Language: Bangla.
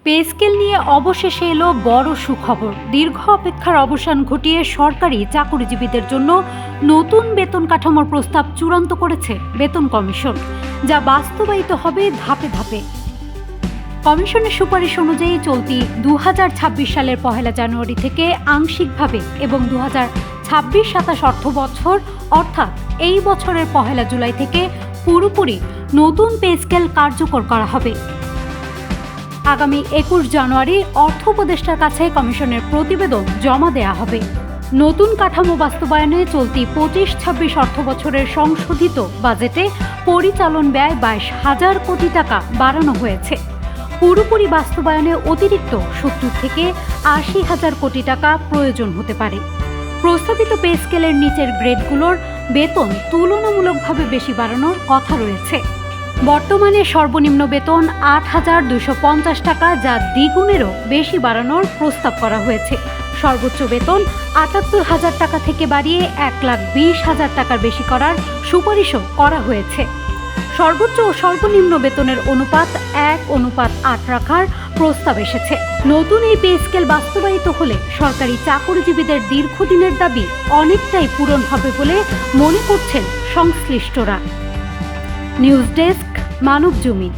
পে স্কেল নিয়ে অবশেষে এলো বড় সুখবর। দীর্ঘ অপেক্ষার অবসান ঘটিয়ে সরকারি চাকরিজীবীদের জন্য নতুন বেতন কাঠামোর প্রস্তাব চূড়ান্ত করেছে বেতন কমিশন, যা বাস্তবায়িত হবে ধাপে ধাপে। কমিশনের সুপারিশ অনুযায়ী চলতি 2026 সালের 1 জানুয়ারি থেকে আংশিকভাবে এবং 2026-27 অর্থ বছর অর্থাৎ এই বছরের 1 জুলাই থেকে পুরোপুরি নতুন পে স্কেল কার্যকর করা হবে। আগামী 21 জানুয়ারি অর্থ উপদেষ্টার কাছে কমিশনের প্রতিবেদন জমা দেয়া হবে। নতুন কাঠামো বাস্তবায়নে চলতি 25-26 অর্থ বছরের সংশোধিত বাজেটে পরিচালন ব্যয় 22,000 কোটি টাকা বাড়ানো হয়েছে। পুরোপুরি বাস্তবায়নে অতিরিক্ত 70 থেকে 80,000 কোটি টাকা প্রয়োজন হতে পারে। প্রস্তাবিত পে স্কেলের নিচের গ্রেডগুলোর বেতন তুলনামূলকভাবে বেশি বাড়ানোর কথা রয়েছে। বর্তমানে সর্বনিম্ন বেতন 8,250 টাকা, যা দ্বিগুণেরও বেশি বাড়ানোর প্রস্তাব করা হয়েছে। সর্বোচ্চ বেতন 78,000 টাকা থেকে বাড়িয়ে 1,20,000 টাকার বেশি করার সুপারিশও করা হয়েছে। সর্বোচ্চ ও সর্বনিম্ন বেতনের অনুপাত 1:8 রাখার প্রস্তাব এসেছে। নতুন এই পে স্কেল বাস্তবায়িত হলে সরকারি চাকরিজীবীদের দীর্ঘদিনের দাবি অনেকটাই পূরণ হবে বলে মনে করছেন সংশ্লিষ্টরা। News desk, Manabzamin.